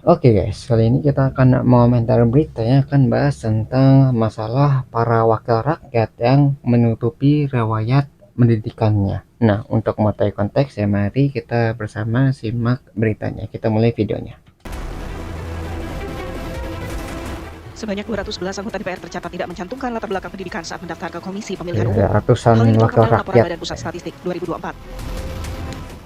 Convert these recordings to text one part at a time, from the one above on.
Oke guys, kali ini kita akan mengomentari berita yang akan bahas tentang masalah para wakil rakyat yang menutupi riwayat pendidikannya. Nah, untuk mengetahui konteks ya mari kita bersama simak beritanya. Kita mulai videonya. Sebanyak 211 anggota DPR tercatat tidak mencantumkan latar belakang pendidikan saat mendaftar ke Komisi Pemilihan Ya, Umum. ratusan Hal ini terungkap wakil dalam laporan rakyat. Badan Pusat Statistik 2024.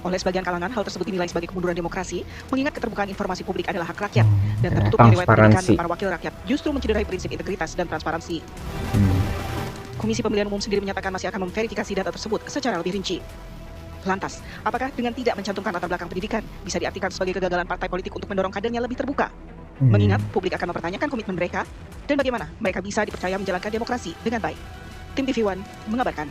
Oleh sebagian kalangan, hal tersebut dinilai sebagai kemunduran demokrasi, mengingat keterbukaan informasi publik adalah hak rakyat, dan tertutupnya riwayat pendidikan Transparansi. para wakil rakyat justru mencederai prinsip integritas dan transparansi. Hmm. Komisi Pemilihan Umum sendiri menyatakan masih akan memverifikasi data tersebut secara lebih rinci. Lantas, apakah dengan tidak mencantumkan latar belakang pendidikan bisa diartikan sebagai kegagalan partai politik untuk mendorong kadernya lebih terbuka? Mengingat publik akan mempertanyakan komitmen mereka dan bagaimana mereka bisa dipercaya menjalankan demokrasi dengan baik. Tim TV One mengabarkan.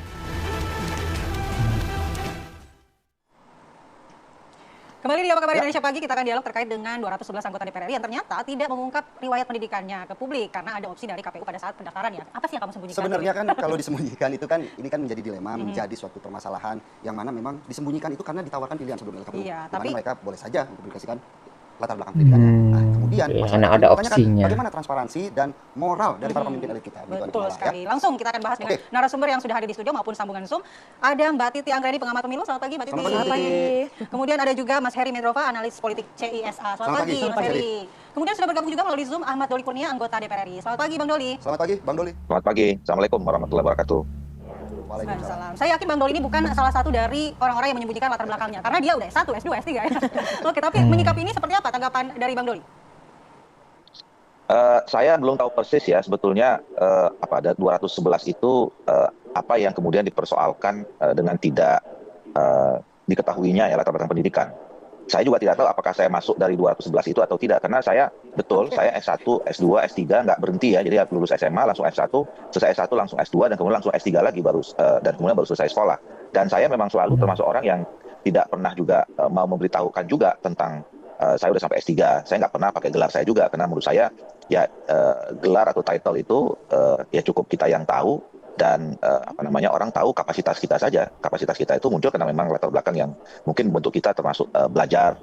Kembali di Apa Kabar Indonesia Pagi, kita akan dialog terkait dengan 211 anggota DPR RI yang ternyata tidak mengungkap riwayat pendidikannya ke publik karena ada opsi dari KPU pada saat pendaftaran ya. Apa sih yang kamu sembunyikan? Sebenarnya kan kalau disembunyikan itu kan ini kan menjadi dilema, menjadi suatu permasalahan yang mana memang disembunyikan itu karena ditawarkan pilihan sebelumnya KPU. Iya, Di mana tapi mereka boleh saja mempublikasikan latar belakang pendidikannya. Nah, kemudian Ya, masyarakat karena ada mempertanyakan opsinya. bagaimana transparansi dan moral dari para pemimpin elit kita. Begitu, betul Anita, sekali. Langsung kita akan bahas dengan Oke. narasumber yang sudah ada di studio maupun sambungan Zoom. Ada Mbak Titi Anggreni, pengamat pemilu. Selamat pagi, Mbak Titi. Selamat pagi. Kemudian ada juga Mas Heri Medrova, analis politik CISA. Selamat pagi, Mas Heri. Kemudian sudah bergabung juga melalui Zoom Ahmad Doli Kurnia, anggota DPR RI. Selamat pagi, Bang Doli. Selamat pagi, Bang Doli. Selamat pagi, Assalamualaikum warahmatullahi wabarakatuh. Waalaikumsalam. Waalaikumsalam. Saya yakin Bang Doli ini bukan salah satu dari orang-orang yang menyembunyikan latar belakangnya, karena dia udah S1, S2, S3 ya. Oke, tapi menyikapi ini seperti apa tanggapan dari Bang Doli? Saya belum tahu persis ya sebetulnya ada 211 itu apa yang kemudian dipersoalkan dengan tidak diketahuinya ya latar belakang pendidikan. Saya juga tidak tahu apakah saya masuk dari 211 itu atau tidak karena saya saya S1, S2, S3 nggak berhenti ya. Jadi lulus SMA langsung S1, selesai S1 langsung S2 dan kemudian langsung S3 lagi dan kemudian baru selesai sekolah. Dan saya memang selalu termasuk orang yang tidak pernah juga mau memberitahukan juga tentang saya udah sampai S3. Saya nggak pernah pakai gelar saya juga karena menurut saya ya gelar atau title itu ya cukup kita yang tahu dan orang tahu kapasitas kita saja. Kapasitas kita itu muncul karena memang latar belakang yang mungkin bentuk kita termasuk belajar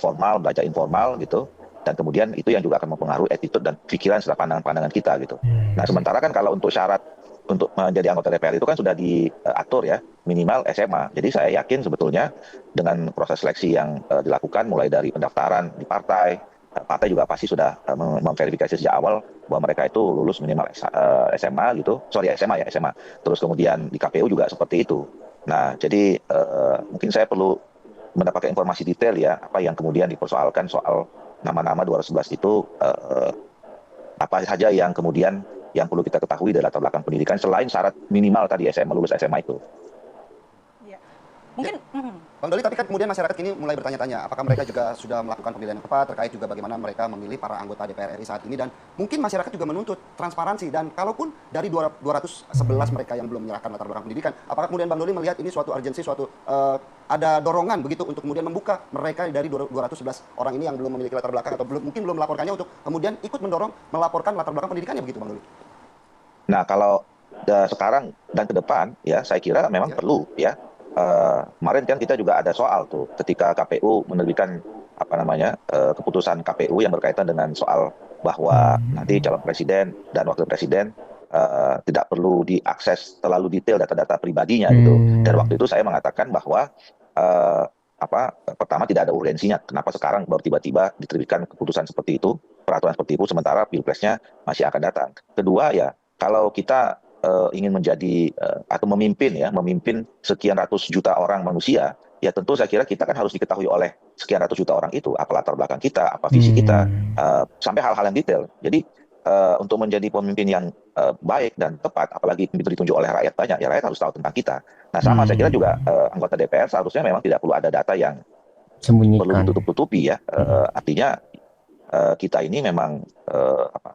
formal, belajar informal gitu. Dan kemudian itu yang juga akan mempengaruhi attitude dan pikiran serta pandangan-pandangan kita gitu. Nah, sementara kan kalau untuk syarat untuk menjadi anggota DPR itu kan sudah diatur ya, minimal SMA. Jadi saya yakin sebetulnya dengan proses seleksi yang dilakukan mulai dari pendaftaran di partai juga pasti sudah memverifikasi sejak awal bahwa mereka itu lulus minimal SMA gitu. Sorry, SMA ya, SMA. Terus kemudian di KPU juga seperti itu. Nah, jadi mungkin saya perlu mendapatkan informasi detail ya, apa yang kemudian dipersoalkan soal nama-nama 211 itu apa saja yang kemudian yang perlu kita ketahui dari latar belakang pendidikan selain syarat minimal tadi SMA, lulus SMA itu. Ya. Mungkin Bang Doli, tapi kan kemudian masyarakat ini mulai bertanya-tanya, apakah mereka juga sudah melakukan pemilihan yang tepat terkait juga bagaimana mereka memilih para anggota DPR RI saat ini, dan mungkin masyarakat juga menuntut transparansi, dan kalaupun dari 211 mereka yang belum menyerahkan latar belakang pendidikan, apakah kemudian Bang Doli melihat ini suatu urgensi, ada dorongan begitu untuk kemudian membuka mereka dari 211 orang ini yang belum memiliki latar belakang atau mungkin belum melaporkannya untuk kemudian ikut mendorong melaporkan latar belakang pendidikannya begitu, Bang Doli? Nah, kalau sekarang dan ke depan ya saya kira memang perlu ya. Kemarin kan kita juga ada soal tuh ketika KPU menerbitkan keputusan KPU yang berkaitan dengan soal bahwa nanti calon presiden dan wakil presiden tidak perlu diakses terlalu detail data-data pribadinya gitu. Dan waktu itu saya mengatakan bahwa pertama tidak ada urgensinya. Kenapa sekarang baru tiba-tiba diterbitkan keputusan seperti itu, peraturan seperti itu, sementara pilpresnya masih akan datang. Kedua ya, kalau kita ingin menjadi atau memimpin sekian ratus juta orang manusia, ya tentu saya kira kita kan harus diketahui oleh sekian ratus juta orang itu, apa latar belakang kita, apa visi kita, sampai hal-hal yang detail. Jadi untuk menjadi pemimpin yang baik dan tepat, apalagi ditunjuk oleh rakyat banyak, ya rakyat harus tahu tentang kita. Nah sama saya kira juga anggota DPR seharusnya memang tidak perlu ada data yang perlu ditutup-tutupi ya. Artinya kita ini memang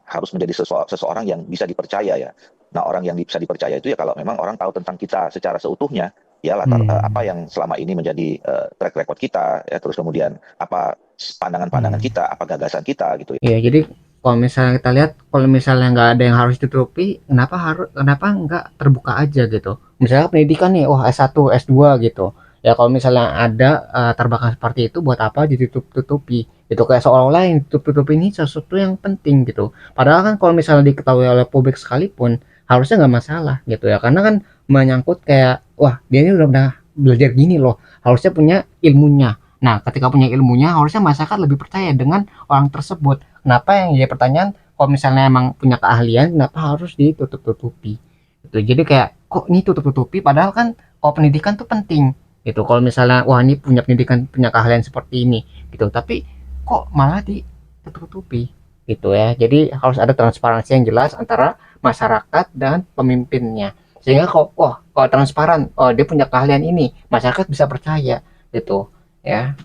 harus menjadi seseorang yang bisa dipercaya ya. Nah orang yang bisa dipercaya itu ya kalau memang orang tahu tentang kita secara seutuhnya, ya latar apa yang selama ini menjadi track record kita, ya terus kemudian apa pandangan-pandangan kita, apa gagasan kita gitu. Iya, jadi kalau misalnya kita lihat, kalau misalnya nggak ada yang harus ditutupi, kenapa nggak terbuka aja gitu? Misalnya pendidikan nih, wah S1, S2 gitu. Ya kalau misalnya ada latar belakang seperti itu buat apa ditutup-tutupi gitu, kayak seolah-olah yang ditutup-tutup ini sesuatu yang penting gitu. Padahal kan kalau misalnya diketahui oleh publik sekalipun harusnya nggak masalah gitu ya, karena kan menyangkut kayak wah dia ini udah belajar gini loh, harusnya punya ilmunya. Nah ketika punya ilmunya harusnya masyarakat lebih percaya dengan orang tersebut. Kenapa yang jadi pertanyaan, kalau misalnya emang punya keahlian kenapa harus ditutup-tutupi gitu. Jadi kayak kok ini tutup-tutupi padahal kan kalau pendidikan tuh penting gitu. Kalau misalnya wah ini punya pendidikan, punya keahlian seperti ini gitu, tapi kok malah ditutup-tutupi gitu ya. Jadi harus ada transparansi yang jelas antara masyarakat dan pemimpinnya, sehingga kok wah kalau transparan, oh dia punya keahlian ini, masyarakat bisa percaya gitu ya.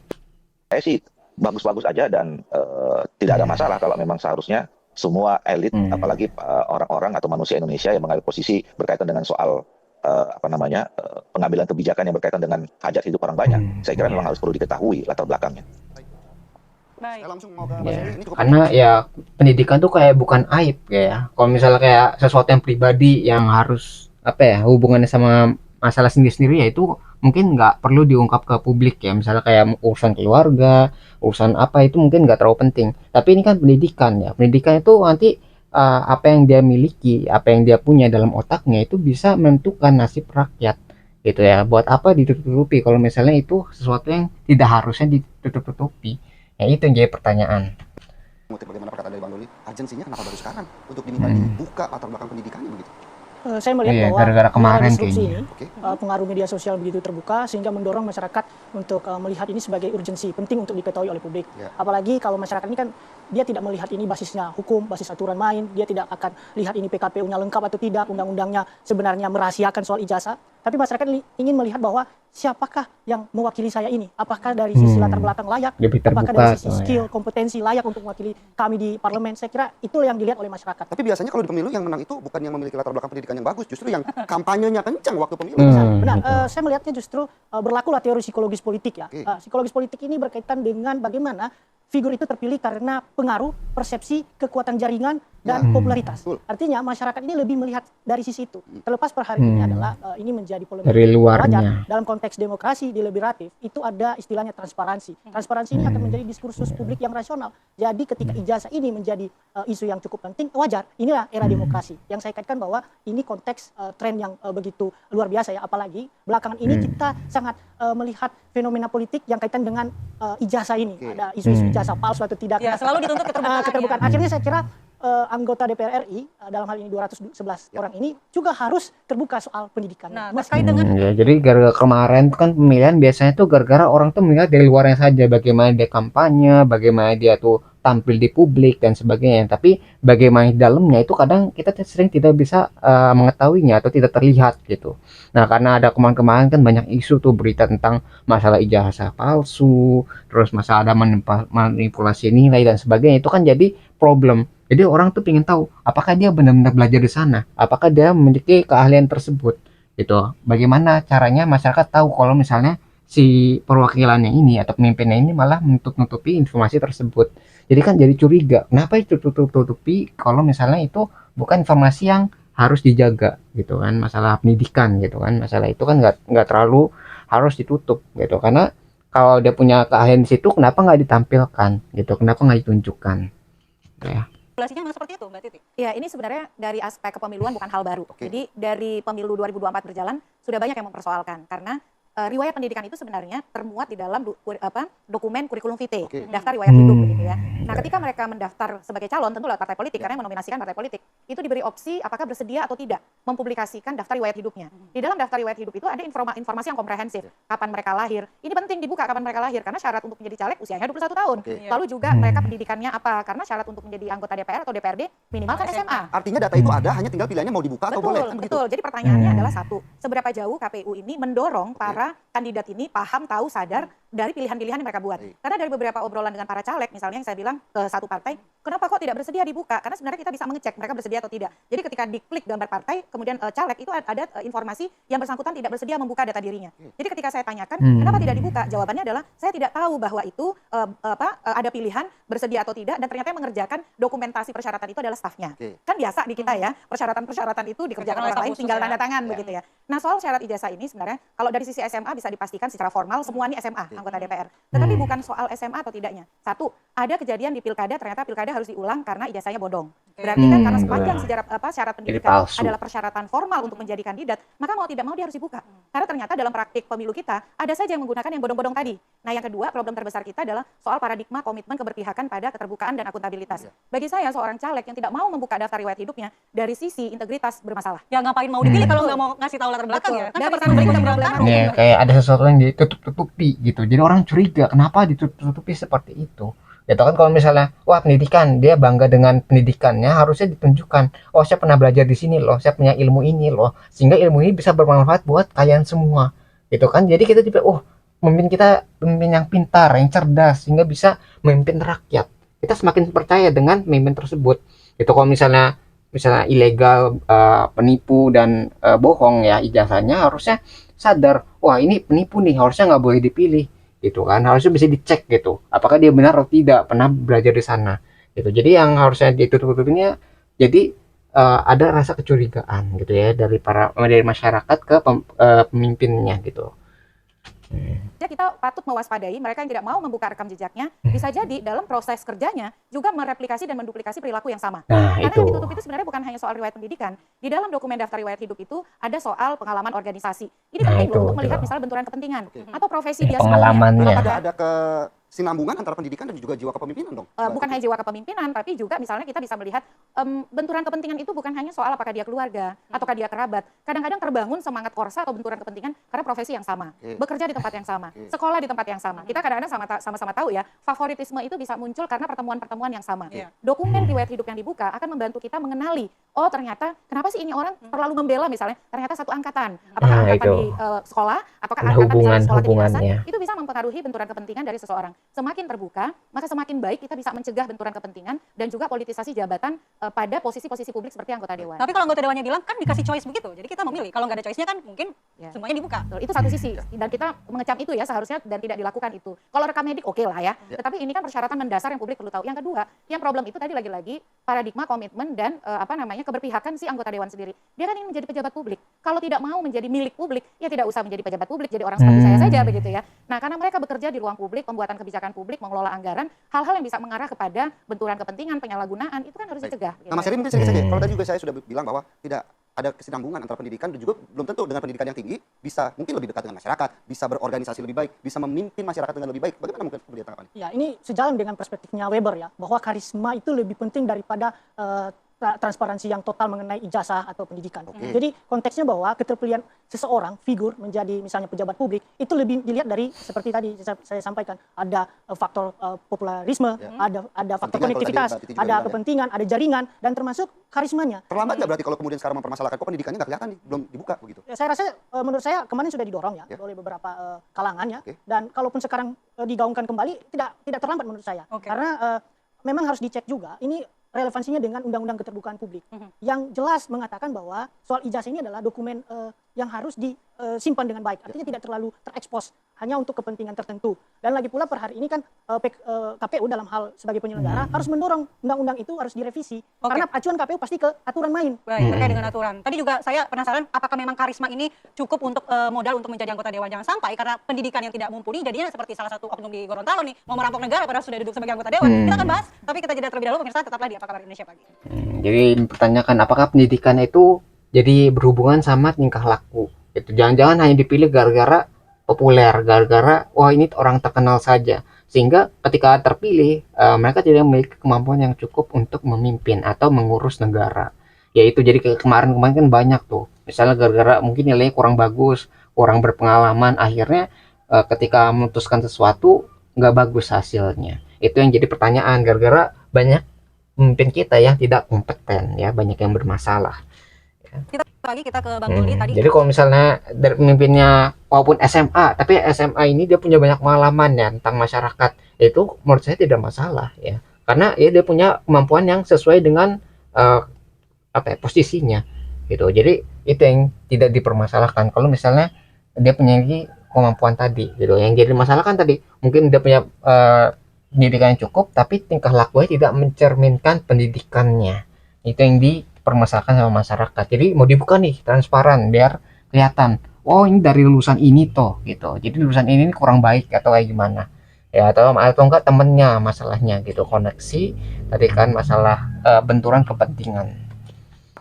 Saya sih bagus-bagus aja dan tidak ada masalah kalau memang seharusnya semua elit, apalagi orang-orang atau manusia Indonesia yang mengambil posisi berkaitan dengan soal pengambilan kebijakan yang berkaitan dengan hajat hidup orang banyak. Saya kira memang harus perlu diketahui latar belakangnya. Baik. Saya langsung mau ke Mas Ya, Heri, ini cukup karena ya pendidikan tuh kayak bukan aib ya. Kalau misalnya kayak sesuatu yang pribadi yang harus apa ya hubungannya sama masalah sendiri-sendiri ya itu mungkin nggak perlu diungkap ke publik ya. Misalnya kayak urusan keluarga, urusan apa itu mungkin nggak terlalu penting. Tapi ini kan pendidikan ya. Pendidikan itu nanti apa yang dia miliki, apa yang dia punya dalam otaknya itu bisa menentukan nasib rakyat gitu ya. Buat apa ditutup-tutupi kalau misalnya itu sesuatu yang tidak harusnya ditutup-tutupi. Ya itu yang jadi pertanyaan. mengutip bagaimana perkataan dari Bang Doli, urgensinya kenapa baru sekarang untuk diminta dibuka latar belakang pendidikannya begitu? Saya melihat Iya, bahwa gara-gara kemarin disrupsi kayaknya. ini, Oke. pengaruh media sosial begitu terbuka sehingga mendorong masyarakat untuk melihat ini sebagai urgensi penting untuk diketahui oleh publik. Ya. Apalagi kalau masyarakat ini kan dia tidak melihat ini basisnya hukum, basis aturan main, dia tidak akan lihat ini PKPU-nya lengkap atau tidak, undang-undangnya sebenarnya merahasiakan soal ijazah. Tapi masyarakat ingin melihat bahwa siapakah yang mewakili saya ini? Apakah dari sisi latar belakang layak? Lebih terbuka Apakah dari sisi tuh, ya. skill, kompetensi layak untuk mewakili kami di parlemen? Saya kira itu yang dilihat oleh masyarakat. Tapi biasanya kalau di pemilu yang menang itu bukan yang memiliki latar belakang pendidikan yang bagus, justru yang kampanyenya kencang waktu pemilu. Benar, Gitu. saya melihatnya justru berlakulah teori psikologis politik ya. Oke. Psikologis politik ini berkaitan dengan bagaimana figur itu terpilih karena pengaruh, persepsi, kekuatan jaringan, dan popularitas. Betul. Artinya masyarakat ini lebih melihat dari sisi itu. Terlepas per hari ini adalah ini menjadi polemik. Dari luarnya. Wajar, dalam konteks demokrasi deliberatif itu ada istilahnya transparansi. Transparansi ini akan menjadi diskursus publik yang rasional. Jadi ketika ijazah ini menjadi isu yang cukup penting, wajar. Inilah era demokrasi. Yang saya kaitkan bahwa ini konteks tren yang begitu luar biasa ya. Apalagi belakangan ini kita sangat melihat fenomena politik yang kaitan dengan ijazah ini. Ada isu-isu ijazah palsu atau tidak. Ya, selalu dituntut keterbukaan. Keterbukaan. Akhirnya saya kira anggota DPR RI dalam hal ini 211 orang ini juga harus terbuka soal pendidikan. Nah, terkait dengan Ya, jadi gara-gara kemarin tuh kan pemilihan biasanya tuh gara-gara orang tuh melihat dari luarnya saja, bagaimana dia kampanye, bagaimana dia tuh tampil di publik dan sebagainya. Tapi bagaimana di dalamnya itu kadang kita sering tidak bisa mengetahuinya atau tidak terlihat gitu. Nah karena ada kemarin-kemarin kan banyak isu tuh berita tentang masalah ijazah palsu, terus masalah ada manipulasi nilai dan sebagainya, itu kan jadi problem. Jadi orang tuh pengen tahu apakah dia benar-benar belajar di sana, apakah dia memiliki keahlian tersebut gitu. Bagaimana caranya masyarakat tahu kalau misalnya si perwakilannya ini atau pemimpinnya ini malah menutup-nutupi informasi tersebut. Jadi kan jadi curiga, kenapa itu tutup-tutupi kalau misalnya itu bukan informasi yang harus dijaga gitu kan. Masalah pendidikan gitu kan, masalah itu kan nggak terlalu harus ditutup gitu, karena kalau dia punya keahlian di situ kenapa nggak ditampilkan gitu, kenapa nggak ditunjukkan gitu ya. regulasinya memang seperti itu, Mbak Titi? Ya, ini sebenarnya dari aspek kepemiluan bukan hal baru. Oke. Jadi dari pemilu 2024 berjalan sudah banyak yang mempersoalkan karena riwayat pendidikan itu sebenarnya termuat di dalam dokumen kurikulum vitae, Oke. daftar riwayat hidup begitu ya. Nah, ketika mereka mendaftar sebagai calon tentu lewat partai politik karena yang menominasikan partai politik, itu diberi opsi apakah bersedia atau tidak mempublikasikan daftar riwayat hidupnya. Di dalam daftar riwayat hidup itu ada informasi yang komprehensif, kapan mereka lahir. Ini penting dibuka kapan mereka lahir karena syarat untuk menjadi caleg usianya 21 tahun. Oke. Lalu juga mereka pendidikannya apa? Karena syarat untuk menjadi anggota DPR atau DPRD minimal kan SMA. Artinya data itu ada, hanya tinggal pilihannya mau dibuka atau boleh, Betul, kan begitu? betul. Jadi pertanyaannya adalah satu, seberapa jauh KPU ini mendorong para kandidat ini paham, tahu, sadar dari pilihan-pilihan yang mereka buat. Baik. Karena dari beberapa obrolan dengan para caleg, misalnya yang saya bilang ke satu partai, kenapa kok tidak bersedia dibuka? Karena sebenarnya kita bisa mengecek mereka bersedia atau tidak. Jadi ketika diklik gambar partai, kemudian caleg itu ada informasi yang bersangkutan tidak bersedia membuka data dirinya. Jadi ketika saya tanyakan, kenapa tidak dibuka? Jawabannya adalah saya tidak tahu bahwa itu ada pilihan bersedia atau tidak, dan ternyata yang mengerjakan dokumentasi persyaratan itu adalah stafnya. Kan biasa di kita ya, persyaratan-persyaratan itu dikerjakan Oleh orang staf lain, khusus tinggal ya. tanda tangan begitu ya. Nah soal syarat ijazah ini sebenarnya kalau dari sisi SMA bisa dipastikan secara formal semua ini SMA anggota DPR. Tetapi bukan soal SMA atau tidaknya. Satu, ada kejadian di pilkada ternyata pilkada harus diulang karena ijazahnya bodong. Berarti kan karena sepanjang sejarah syarat pendidikan palsu. adalah persyaratan formal untuk menjadi kandidat, maka mau tidak mau dia harus dibuka. Karena ternyata dalam praktik pemilu kita ada saja yang menggunakan yang bodong-bodong tadi. Nah yang kedua, problem terbesar kita adalah soal paradigma komitmen keberpihakan pada keterbukaan dan akuntabilitas. Bagi saya seorang caleg yang tidak mau membuka daftar riwayat hidupnya dari sisi integritas bermasalah. Ya ngapain mau dipilih kalau nggak mau ngasih tahu latar belakang ya? Kan Dari seperti sisi membeli kucing problem dalam karung. Ya, kayak ada sesuatu yang ditutup-tutupi gitu. Jadi orang curiga kenapa ditutup-tutupi seperti itu. Ya kan kalau misalnya, wah pendidikan, dia bangga dengan pendidikannya, harusnya ditunjukkan, oh saya pernah belajar di sini loh, saya punya ilmu ini loh, sehingga ilmu ini bisa bermanfaat buat kalian semua. Gitu kan. Jadi kita juga, pemimpin yang pintar, yang cerdas, sehingga bisa memimpin rakyat. Kita semakin percaya dengan pemimpin tersebut. Itu kalau misalnya ilegal, penipu dan bohong ya ijazahnya, harusnya sadar, wah ini penipu nih, harusnya nggak boleh dipilih gitu kan, harusnya bisa dicek gitu apakah dia benar atau tidak pernah belajar di sana gitu. Jadi yang harusnya ditutup-tutupinnya, jadi ada rasa kecurigaan gitu ya dari masyarakat ke pemimpinnya gitu. Ya, kita patut mewaspadai mereka yang tidak mau membuka rekam jejaknya, bisa jadi dalam proses kerjanya juga mereplikasi dan menduplikasi perilaku yang sama. Nah Karena itu yang ditutup itu sebenarnya bukan hanya soal riwayat pendidikan. Di dalam dokumen daftar riwayat hidup itu ada soal pengalaman organisasi. Ini Nah, penting itu, loh untuk melihat betul. misalnya benturan kepentingan Oke. atau profesi Ya, dia pengalamannya. sebelumnya. Apakah Apakah ada kesinambungan antara pendidikan dan juga jiwa kepemimpinan dong? bukan hanya jiwa kepemimpinan, tapi juga misalnya kita bisa melihat benturan kepentingan itu bukan hanya soal apakah dia keluarga ataukah dia kerabat. Kadang-kadang terbangun semangat korsa atau benturan kepentingan karena profesi yang sama, Oke. bekerja di tempat yang sama, Oke. sekolah di tempat yang sama. Kita kadang-kadang sama-sama tahu ya, favoritisme itu bisa muncul karena pertemuan-pertemuan yang sama. Iya. Dokumen riwayat hidup yang dibuka akan membantu kita mengenali, oh ternyata kenapa sih ini orang terlalu membela misalnya, ternyata satu angkatan. Apakah Nah, angkatan itu. di sekolah, apakah Ada angkatan misalnya sekolah hubungannya. kedinasan, itu bisa mempengaruhi benturan kepentingan dari seseorang. Semakin terbuka, maka semakin baik kita bisa mencegah benturan kepentingan dan juga politisasi jabatan pada posisi-posisi publik seperti anggota dewan. Tapi kalau anggota dewannya bilang kan dikasih choice begitu, jadi kita memilih. Kalau nggak ada choice-nya kan mungkin Ya. semuanya dibuka. Betul, itu satu sisi dan kita mengecam itu ya seharusnya dan tidak dilakukan itu. Kalau rekam medik oke lah ya. Tetapi ini kan persyaratan mendasar yang publik perlu tahu. Yang kedua, yang problem itu tadi lagi-lagi paradigma komitmen dan keberpihakan si anggota dewan sendiri. Dia kan ingin menjadi pejabat publik. Kalau tidak mau menjadi milik publik, ya tidak usah menjadi pejabat publik, jadi orang seperti saya saja begitu ya. Nah, karena mereka bekerja di ruang publik, pembuatan kebijakan publik, mengelola anggaran, hal-hal yang bisa mengarah kepada benturan kepentingan, penyalahgunaan itu kan harus dicegah. Nah, Mas Heri mungkin sedikit saja. Kalau tadi juga saya sudah bilang bahwa tidak ada kesinambungan antara pendidikan dan juga belum tentu dengan pendidikan yang tinggi bisa mungkin lebih dekat dengan masyarakat, bisa berorganisasi lebih baik, bisa memimpin masyarakat dengan lebih baik. Bagaimana mungkin kemudian tanggapannya? Ya, ini sejalan dengan perspektifnya Weber ya, bahwa karisma itu lebih penting daripada transparansi yang total mengenai ijazah atau pendidikan. Oke. Jadi konteksnya bahwa keterpilihan seseorang, figur menjadi misalnya pejabat publik, itu lebih dilihat dari seperti tadi saya sampaikan, ada faktor popularisme, ada faktor Kepentingan, konektivitas, kalau tadi Mbak Titi juga ada bilang ya. kepentingan, ada jaringan, dan termasuk karismanya. Terlambat nggak berarti kalau kemudian sekarang mempermasalahkan kok pendidikannya nggak kelihatan nih, belum dibuka begitu? Ya, saya rasa menurut saya kemarin sudah didorong ya oleh beberapa kalangan ya. Oke. Dan kalaupun sekarang digaungkan kembali tidak terlambat menurut saya. Oke. Karena memang harus dicek juga ini relevansinya dengan Undang-Undang Keterbukaan Publik yang jelas mengatakan bahwa soal ijazah ini adalah dokumen yang harus disimpan dengan baik. Artinya tidak terlalu terekspos hanya untuk kepentingan tertentu. Dan lagi pula per hari ini kan KPU dalam hal sebagai penyelenggara harus mendorong undang-undang itu harus direvisi. Oke. Karena acuan KPU pasti ke aturan main. Baik, terkait dengan aturan. Tadi juga saya penasaran apakah memang karisma ini cukup untuk modal untuk menjadi anggota dewan. Jangan sampai karena pendidikan yang tidak mumpuni jadinya seperti salah satu oknum di Gorontalo nih, mau merampok negara padahal sudah duduk sebagai anggota dewan. Kita akan bahas, tapi kita jeda terlebih dahulu pemirsa, tetaplah di Apa Kabar Indonesia Pagi. Jadi mempertanyakan apakah pendidikan itu jadi berhubungan sama tingkah laku. Itu jangan-jangan hanya dipilih gara-gara populer, gara-gara wah ini orang terkenal saja. Sehingga ketika terpilih mereka tidak memiliki kemampuan yang cukup untuk memimpin atau mengurus negara. Yaitu jadi kemarin kan banyak tuh. Misalnya gara-gara mungkin nilainya kurang bagus, kurang berpengalaman, akhirnya ketika memutuskan sesuatu nggak bagus hasilnya. Itu yang jadi pertanyaan, gara-gara banyak pemimpin kita yang tidak kompeten ya, banyak yang bermasalah. Kita lagi kita ke Bang Doli tadi. Jadi kalau misalnya dari pemimpinnya walaupun SMA, tapi SMA ini dia punya banyak pengalaman ya tentang masyarakat, itu menurut saya tidak masalah ya. Karena ya dia punya kemampuan yang sesuai dengan eh, posisinya gitu. Jadi itu yang tidak dipermasalahkan. Kalau misalnya dia punya kemampuan tadi gitu. Yang jadi masalah kan tadi mungkin dia punya pendidikan yang cukup, tapi tingkah lakunya tidak mencerminkan pendidikannya. Itu yang dipermasalahkan sama masyarakat. Jadi mau dibuka nih transparan biar kelihatan. Oh ini dari lulusan ini toh gitu. Jadi lulusan ini kurang baik atau kayak gimana? Ya atau enggak temennya masalahnya gitu, koneksi tadi kan masalah benturan kepentingan.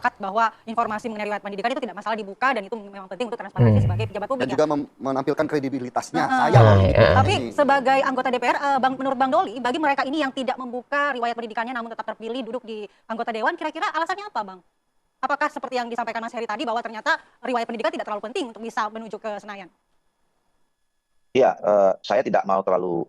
Sepakat bahwa informasi mengenai riwayat pendidikan itu tidak masalah dibuka dan itu memang penting untuk transparansi sebagai pejabat publik Dan ya. juga menampilkan kredibilitasnya Nah, saya loh. Tapi sebagai anggota DPR, menurut Bang Doli, bagi mereka ini yang tidak membuka riwayat pendidikannya namun tetap terpilih duduk di anggota dewan, kira-kira alasannya apa, Bang? Apakah seperti yang disampaikan Mas Heri tadi bahwa ternyata riwayat pendidikan tidak terlalu penting untuk bisa menuju ke Senayan? Iya, saya tidak mau terlalu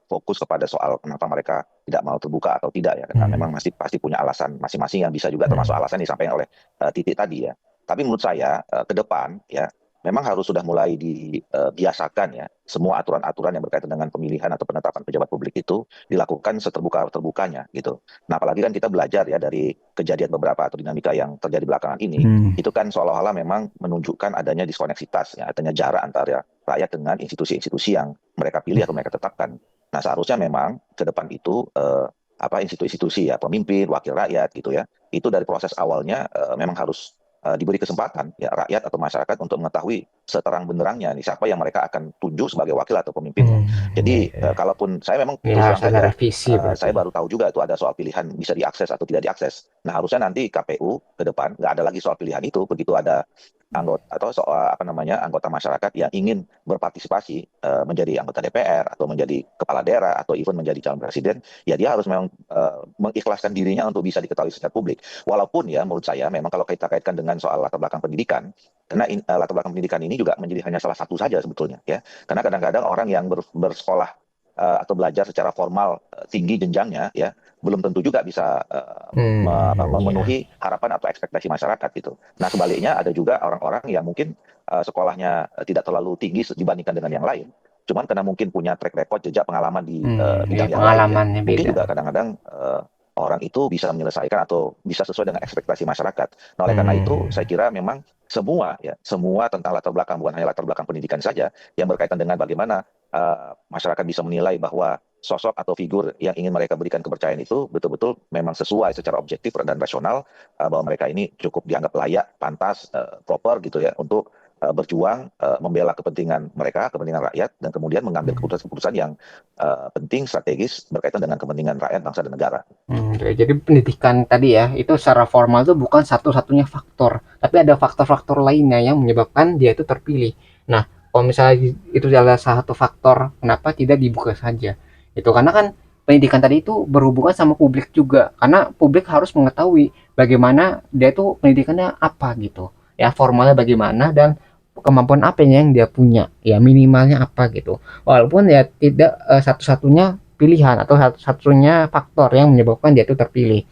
fokus kepada soal kenapa mereka tidak mau terbuka atau tidak ya, karena memang masih pasti punya alasan masing-masing yang bisa juga termasuk alasan yang disampaikan oleh Titik tadi ya. Tapi menurut saya ke depan ya memang harus sudah mulai dibiasakan ya semua aturan-aturan yang berkaitan dengan pemilihan atau penetapan pejabat publik itu dilakukan seterbuka-terbukanya gitu. Nah apalagi kan kita belajar ya dari kejadian beberapa atau dinamika yang terjadi belakangan ini, itu kan seolah-olah memang menunjukkan adanya diskoneksitas ya, adanya jarak antara rakyat dengan institusi-institusi yang mereka pilih atau mereka tetapkan. Nah seharusnya memang ke depan itu institusi-institusi ya pemimpin, wakil rakyat gitu ya, itu dari proses awalnya memang harus diberi kesempatan ya rakyat atau masyarakat untuk mengetahui seterang benderangnya nih siapa yang mereka akan tunjuk sebagai wakil atau pemimpinnya. Jadi kalaupun saya memang harus ada revisi saya baru tahu juga itu ada soal pilihan bisa diakses atau tidak diakses. Nah harusnya nanti KPU ke depan nggak ada lagi soal pilihan itu, begitu ada anggota atau soal anggota masyarakat yang ingin berpartisipasi menjadi anggota DPR atau menjadi kepala daerah atau even menjadi calon presiden, ya dia harus memang mengikhlaskan dirinya untuk bisa diketahui secara publik. Walaupun ya menurut saya memang kalau kita kaitkan dengan soal latar belakang pendidikan, karena latar belakang pendidikan ini juga menjadi hanya salah satu saja sebetulnya ya. Karena kadang-kadang orang yang bersekolah atau belajar secara formal tinggi jenjangnya ya belum tentu juga bisa memenuhi harapan atau ekspektasi masyarakat gitu. Nah sebaliknya ada juga orang-orang yang mungkin sekolahnya tidak terlalu tinggi dibandingkan dengan yang lain, cuman karena mungkin punya track record jejak pengalaman di bidang yang lain ya, mungkin juga kadang-kadang orang itu bisa menyelesaikan atau bisa sesuai dengan ekspektasi masyarakat. Nah oleh karena itu saya kira memang semua tentang latar belakang, bukan hanya latar belakang pendidikan saja, yang berkaitan dengan bagaimana masyarakat bisa menilai bahwa sosok atau figur yang ingin mereka berikan kepercayaan itu betul-betul memang sesuai secara objektif dan rasional, bahwa mereka ini cukup dianggap layak, pantas, proper gitu ya untuk berjuang membela kepentingan mereka, kepentingan rakyat, dan kemudian mengambil keputusan-keputusan yang penting, strategis berkaitan dengan kepentingan rakyat, bangsa, dan negara. Jadi pendidikan tadi ya, itu secara formal itu bukan satu-satunya faktor, tapi ada faktor-faktor lainnya yang menyebabkan dia itu terpilih. Nah, kalau misalnya itu adalah salah satu faktor, kenapa tidak dibuka saja? Itu karena kan pendidikan tadi itu berhubungan sama publik juga, karena publik harus mengetahui bagaimana dia itu pendidikannya apa gitu, ya formalnya bagaimana dan kemampuan apa yang dia punya, ya minimalnya apa gitu. Walaupun ya tidak satu-satunya pilihan atau satu-satunya faktor yang menyebabkan dia itu terpilih.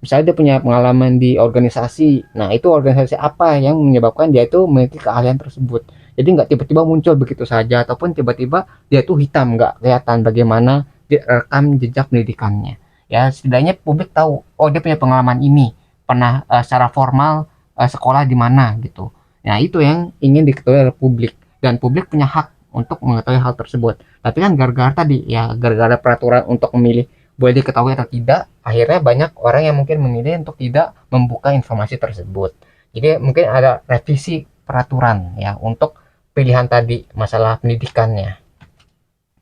Misalnya dia punya pengalaman di organisasi, nah itu organisasi apa yang menyebabkan dia itu memiliki keahlian tersebut. Jadi nggak tiba-tiba muncul begitu saja, ataupun tiba-tiba dia tuh hitam nggak kelihatan bagaimana rekam jejak pendidikannya. Ya setidaknya publik tahu, oh dia punya pengalaman ini, pernah secara formal sekolah di mana gitu. Nah itu yang ingin diketahui oleh publik, dan publik punya hak untuk mengetahui hal tersebut. Tapi kan gara-gara tadi ya, gara-gara peraturan untuk memilih boleh diketahui atau tidak, akhirnya banyak orang yang mungkin memilih untuk tidak membuka informasi tersebut. Jadi mungkin ada revisi peraturan ya untuk pilihan tadi masalah pendidikannya.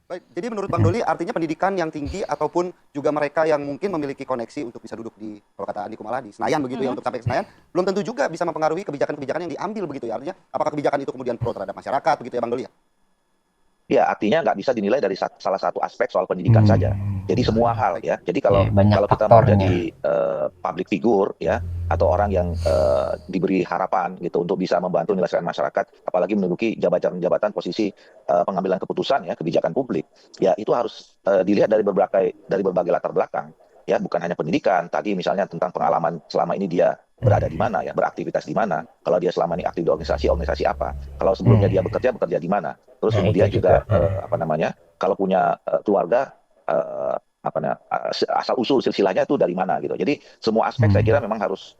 Baik, jadi menurut Bang Doli artinya pendidikan yang tinggi ataupun juga mereka yang mungkin memiliki koneksi untuk bisa duduk di, kalau kata Andi Kumala, di Senayan begitu ya, untuk sampai ke Senayan, belum tentu juga bisa mempengaruhi kebijakan-kebijakan yang diambil begitu ya. Artinya apakah kebijakan itu kemudian pro terhadap masyarakat begitu ya Bang Doli ya? Ya, artinya nggak bisa dinilai dari salah satu aspek soal pendidikan saja. Jadi semua hal ya. Jadi kalau kita mau jadi public figure ya, atau orang yang diberi harapan gitu untuk bisa membantu menyelesaikan masyarakat, apalagi menduduki jabatan-jabatan posisi pengambilan keputusan ya, kebijakan publik, ya itu harus dilihat dari berbagai latar belakang. ya, bukan hanya pendidikan. Tadi misalnya tentang pengalaman selama ini dia berada di mana, ya, beraktivitas di mana. Kalau dia selama ini aktif di organisasi apa. Kalau sebelumnya dia bekerja di mana. Terus Nah, kemudian itu juga juga. apa namanya, kalau punya keluarga, asal usul silsilahnya itu dari mana gitu. Jadi semua aspek saya kira memang harus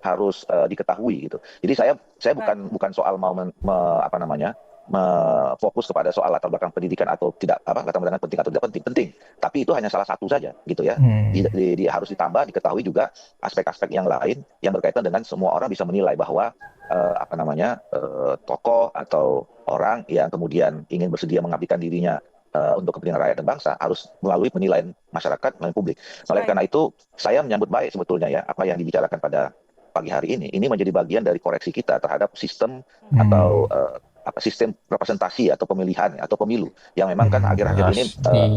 diketahui gitu. Jadi saya bukan soal mau apa namanya, fokus kepada soal latar belakang pendidikan atau tidak, latar belakang penting atau tidak penting, tapi itu hanya salah satu saja gitu ya. Harus ditambah diketahui juga aspek-aspek yang lain yang berkaitan dengan semua orang bisa menilai bahwa tokoh atau orang yang kemudian ingin bersedia mengabdikan dirinya untuk kepentingan rakyat dan bangsa harus melalui penilaian masyarakat, melalui publik. Oleh karena itu saya menyambut baik sebetulnya ya apa yang dibicarakan pada pagi hari ini menjadi bagian dari koreksi kita terhadap sistem atau sistem representasi atau pemilihan atau pemilu yang memang kan akhir-akhir ini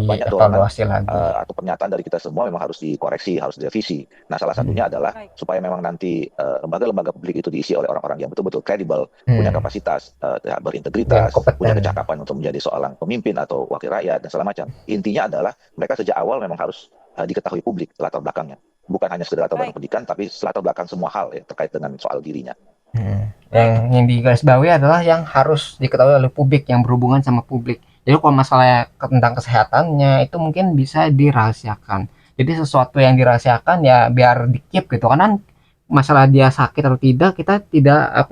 banyak dorongan lagi. atau pernyataan dari kita semua memang harus dikoreksi, harus direvisi. Nah, salah satunya adalah supaya memang nanti lembaga-lembaga publik itu diisi oleh orang-orang yang betul-betul kredibel, punya kapasitas, berintegritas, punya kecakapan untuk menjadi seorang pemimpin atau wakil rakyat dan segala macam. Intinya adalah mereka sejak awal memang harus diketahui publik latar belakangnya. Bukan hanya sekedar latar belakang pendidikan, tapi latar belakang semua hal ya, terkait dengan soal dirinya. Yang digarisbawahi adalah yang harus diketahui oleh publik, yang berhubungan sama publik. Jadi kalau masalah tentang kesehatannya itu mungkin bisa dirahasiakan. Jadi sesuatu yang dirahasiakan ya biar dikip gitu, karena masalah dia sakit atau tidak kita tidak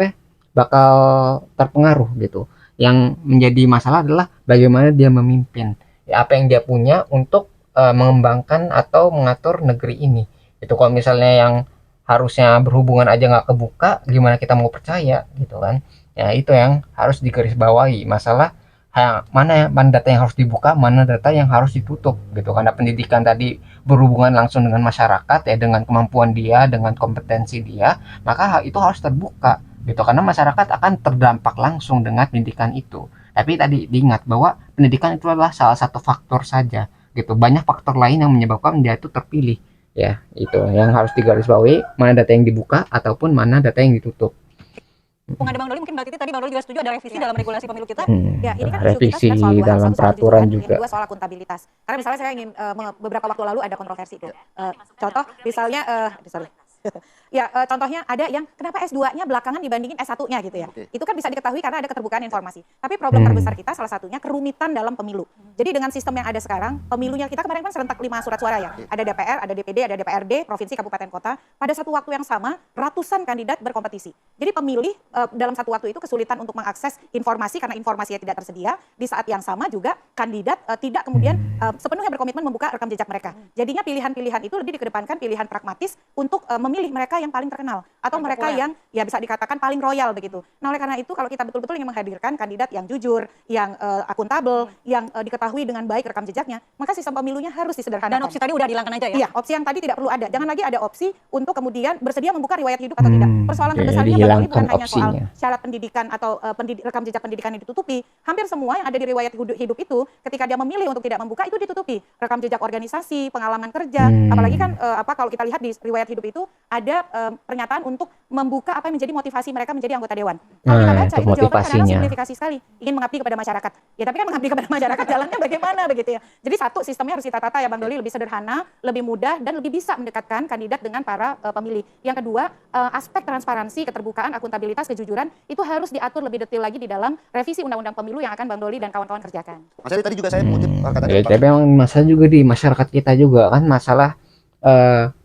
bakal terpengaruh gitu. Yang menjadi masalah adalah bagaimana dia memimpin, ya, apa yang dia punya untuk mengembangkan atau mengatur negeri ini. Itu kalau misalnya yang harusnya berhubungan aja nggak kebuka, gimana kita mau percaya gitu kan. Ya itu yang harus digarisbawahi, masalah mana data yang harus dibuka, mana data yang harus ditutup gitu. Karena pendidikan tadi berhubungan langsung dengan masyarakat ya, dengan kemampuan dia, dengan kompetensi dia, maka hal itu harus terbuka gitu, karena masyarakat akan terdampak langsung dengan pendidikan itu. Tapi tadi diingat bahwa pendidikan itu adalah salah satu faktor saja gitu, banyak faktor lain yang menyebabkan dia itu terpilih. Ya, itu yang harus digarisbawahi, mana data yang dibuka ataupun mana data yang ditutup. Hubungan Bang Doli, mungkin Mbak Titi tadi Bang Doli juga setuju ada revisi dalam regulasi pemilu kita. Ya, ini kan Revisi isu kita soal dua hal. dalam Satu soal peraturan kejujuran, juga. yang kedua soal akuntabilitas. Karena misalnya saya ingin beberapa waktu lalu ada kontroversi itu. Contoh misalnya contohnya ada yang kenapa S2-nya belakangan dibandingin S1-nya gitu ya. Itu kan bisa diketahui karena ada keterbukaan informasi. Tapi problem terbesar kita salah satunya kerumitan dalam pemilu. Jadi dengan sistem yang ada sekarang, pemilunya kita kemarin kan serentak 5 surat suara ya. Ada DPR, ada DPD, ada DPRD, provinsi, kabupaten, kota. Pada satu waktu yang sama, ratusan kandidat berkompetisi. Jadi pemilih dalam satu waktu itu kesulitan untuk mengakses informasi karena informasinya tidak tersedia. Di saat yang sama juga kandidat tidak kemudian sepenuhnya berkomitmen membuka rekam jejak mereka. Jadinya pilihan-pilihan itu lebih dikedepankan pilihan pragmatis untuk memilih mereka yang paling terkenal atau mereka yang ya bisa dikatakan paling royal begitu. Nah, oleh karena itu kalau kita betul-betul ingin menghadirkan kandidat yang jujur, yang akuntabel, yang diketahui dengan baik rekam jejaknya, maka sistem pemilunya harus disederhanakan. Dan opsi tadi udah dihilangkan aja ya? Iya, opsi yang tadi tidak perlu ada. Jangan lagi ada opsi untuk kemudian bersedia membuka riwayat hidup atau tidak. Persoalan Jadi terbesarnya dihilangkan bukan hanya soal opsinya. syarat pendidikan atau rekam jejak pendidikan yang ditutupi. Hampir semua yang ada di riwayat hidup itu ketika dia memilih untuk tidak membuka itu ditutupi. Rekam jejak organisasi, pengalaman kerja, apalagi kan kalau kita lihat di riwayat hidup itu ada pernyataan untuk membuka apa yang menjadi motivasi mereka menjadi anggota dewan. Kalau kita baca itu jawabannya kadang-kadang signifikasi sekali, ingin mengabdi kepada masyarakat. Ya tapi kan mengabdi kepada masyarakat jalannya bagaimana begitu ya. Jadi satu, sistemnya harus kita tata ya Bang Doli, lebih sederhana, lebih mudah dan lebih bisa mendekatkan kandidat dengan para pemilih. Yang kedua, aspek transparansi, keterbukaan, akuntabilitas, kejujuran itu harus diatur lebih detail lagi di dalam revisi undang-undang pemilu yang akan Bang Doli dan kawan-kawan kerjakan. Mas Eri tadi juga saya mengutip kata Ya, tapi memang masalah juga di masyarakat kita juga kan, masalah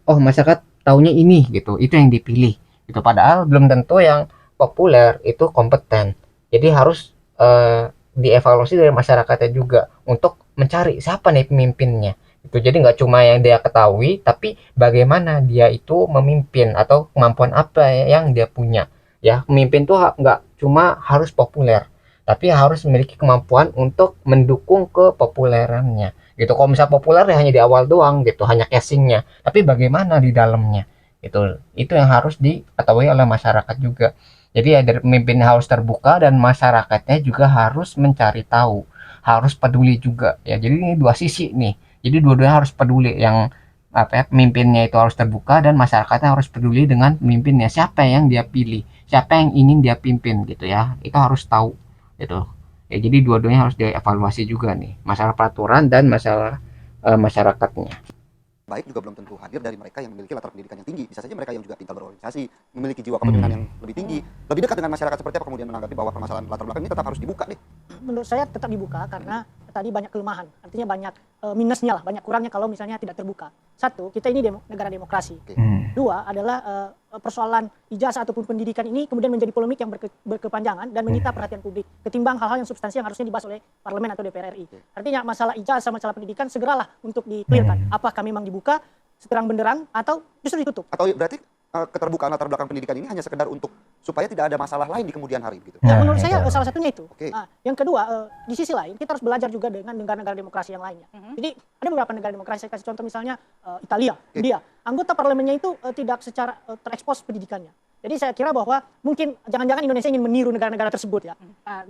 masyarakat taunya ini gitu, itu yang dipilih gitu, padahal belum tentu yang populer itu kompeten. Jadi harus dievaluasi dari masyarakatnya juga untuk mencari siapa nih pemimpinnya itu. Jadi nggak cuma yang dia ketahui, tapi bagaimana dia itu memimpin atau kemampuan apa yang dia punya. Ya, pemimpin tuh nggak cuma harus populer, tapi harus memiliki kemampuan untuk mendukung kepopulerannya gitu. Kalau misalnya populer ya hanya di awal doang gitu, hanya casingnya, tapi bagaimana di dalamnya itu yang harus diketahui oleh masyarakat juga. Jadi ya dari pemimpin harus terbuka dan masyarakatnya juga harus mencari tahu, harus peduli juga ya. Jadi ini dua sisi nih, jadi dua-duanya harus peduli, yang pemimpinnya itu harus terbuka dan masyarakatnya harus peduli dengan pemimpinnya, siapa yang dia pilih, siapa yang ingin dia pimpin gitu ya, itu harus tahu gitu ya. Jadi dua-duanya harus dievaluasi juga nih, masalah peraturan dan masalah masyarakatnya. baik juga belum tentu hadir dari mereka yang memiliki latar pendidikan yang tinggi. Bisa saja mereka yang juga pintar berorganisasi, memiliki jiwa kepemimpinan yang lebih tinggi, lebih dekat dengan masyarakat. Seperti apa kemudian menanggapi bahwa permasalahan latar belakang ini tetap harus dibuka deh? Menurut saya tetap dibuka karena tadi banyak kelemahan, artinya banyak minusnya lah, banyak kurangnya kalau misalnya tidak terbuka. Satu, kita ini negara demokrasi. Dua adalah persoalan ijazah ataupun pendidikan ini kemudian menjadi polemik yang berkepanjangan dan menyita perhatian publik ketimbang hal-hal yang substansi yang harusnya dibahas oleh parlemen atau DPR RI. Artinya masalah ijazah, masalah pendidikan segeralah untuk di-clearkan. Apakah memang dibuka seterang benderang atau justru ditutup? Atau berarti keterbukaan latar belakang pendidikan ini hanya sekedar untuk supaya tidak ada masalah lain di kemudian hari gitu? Ya, menurut saya salah satunya itu. Oke. Nah, yang kedua, di sisi lain kita harus belajar juga dengan negara-negara demokrasi yang lainnya. Jadi ada beberapa negara demokrasi, saya kasih contoh misalnya Italia, India. Anggota parlemennya itu tidak secara terekspos pendidikannya. Jadi saya kira bahwa mungkin jangan-jangan Indonesia ingin meniru negara-negara tersebut ya.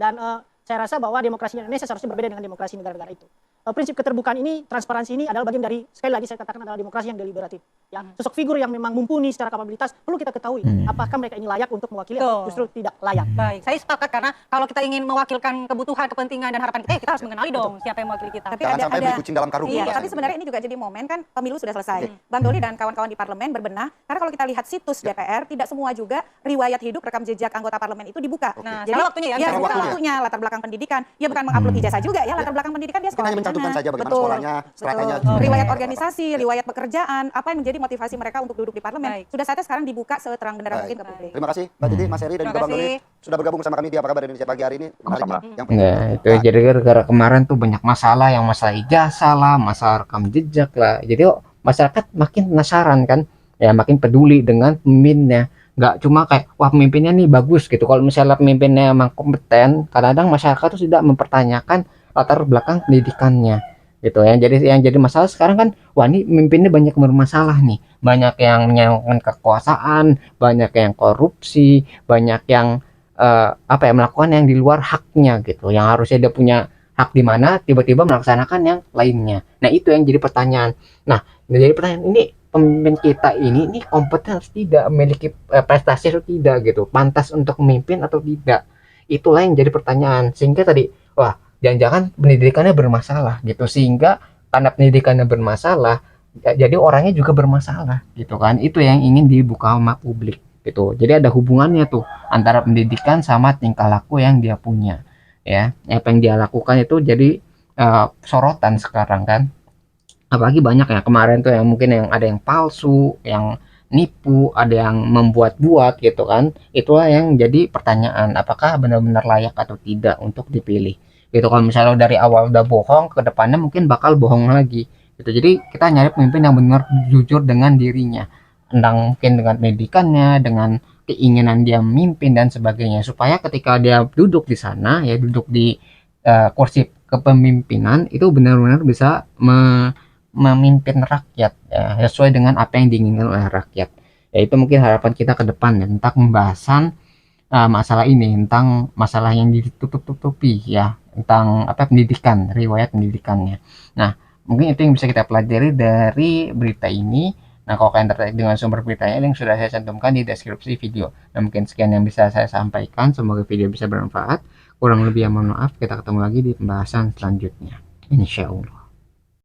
Dan saya rasa bahwa demokrasi Indonesia seharusnya berbeda dengan demokrasi negara-negara itu. Prinsip keterbukaan ini, transparansi ini adalah bagian dari, sekali lagi saya katakan adalah demokrasi yang deliberatif. Ya, sosok figur yang memang mumpuni secara kapabilitas perlu kita ketahui apakah mereka ini layak untuk mewakili atau justru tidak layak. Baik, saya sepakat karena kalau kita ingin mewakilkan kebutuhan, kepentingan dan harapan kita kita harus mengenali dong siapa yang mewakili kita. Tapi Jangan sampai beli kucing dalam karung. Iya, Mas. tapi sebenarnya ini juga jadi momen kan pemilu sudah selesai. Bang Doli dan kawan-kawan di parlemen berbenah karena kalau kita lihat situs DPR tidak semua juga riwayat hidup rekam jejak anggota parlemen itu dibuka. Nah, Jadi salah waktunya ya. ya Salah salah waktunya. waktunya latar belakang pendidikan. Dia bukan mengupload ijazah juga ya, latar belakang pendidikan dia Mungkin sekolah hanya di mencantumkan mana. saja bagaimana Betul. sekolahnya, stratanya. Betul. Riwayat organisasi, riwayat pekerjaan, apa yang menjadi motivasi mereka untuk duduk di parlemen. Baik. Sudah saatnya sekarang dibuka seterang benderang Baik. mungkin ke publik. Terima kasih Mbak Titi, Mas Heri, dan Terima juga Bang Doli kasih. sudah bergabung bersama kami di Apa Kabar Indonesia pagi hari ini. Menarik Sama-sama. ya. Yang penting. Ya, itu jadi gara-gara kemarin tuh banyak masalah, yang masalah ijazah lah, masalah rekam jejak lah. Jadi masyarakat makin penasaran kan, ya makin peduli dengan pemimpinnya. Nggak cuma kayak wah pemimpinnya nih bagus gitu. Kalau misalnya pemimpinnya emang kompeten, kadang-kadang masyarakat tuh tidak mempertanyakan latar belakang pendidikannya gitu ya. Jadi yang jadi masalah sekarang kan, wah ini pemimpinnya banyak bermasalah nih, banyak yang menyalahkan kekuasaan, banyak yang korupsi, banyak yang melakukan yang di luar haknya gitu, yang harusnya dia punya hak di mana tiba-tiba melaksanakan yang lainnya. Nah itu yang jadi pertanyaan. Nah jadi pertanyaan ini, pemimpin kita ini kompeten atau tidak, memiliki prestasi atau tidak gitu, pantas untuk memimpin atau tidak, itulah yang jadi pertanyaan. Sehingga tadi wah jangan-jangan pendidikannya bermasalah gitu, sehingga karena pendidikannya bermasalah jadi orangnya juga bermasalah gitu kan. Itu yang ingin dibuka sama publik gitu. Jadi ada hubungannya tuh antara pendidikan sama tingkah laku yang dia punya ya. Apa yang dia lakukan itu jadi sorotan sekarang kan. Apalagi banyak ya kemarin tuh yang mungkin yang ada yang palsu, yang nipu, ada yang membuat-buat gitu kan. Itulah yang jadi pertanyaan, apakah benar-benar layak atau tidak untuk dipilih gitu. Kalau misalnya dari awal udah bohong, ke depannya mungkin bakal bohong lagi gitu. Jadi kita nyari pemimpin yang benar jujur dengan dirinya, tentang mungkin dengan pendidikannya, dengan keinginan dia memimpin dan sebagainya, supaya ketika dia duduk di sana ya, duduk di kursi kepemimpinan itu benar-benar bisa memimpin rakyat ya, sesuai dengan apa yang diinginkan oleh rakyat. Ya itu mungkin harapan kita ke depan ya, tentang pembahasan masalah ini, tentang masalah yang ditutup-tutupi ya, tentang pendidikan, riwayat pendidikannya. Nah mungkin itu yang bisa kita pelajari dari berita ini. Nah kalau kalian tertarik dengan sumber beritanya, yang sudah saya cantumkan di deskripsi video. Dan mungkin sekian yang bisa saya sampaikan, semoga video bisa bermanfaat. Kurang lebih ya mohon maaf, kita ketemu lagi di pembahasan selanjutnya, insya Allah.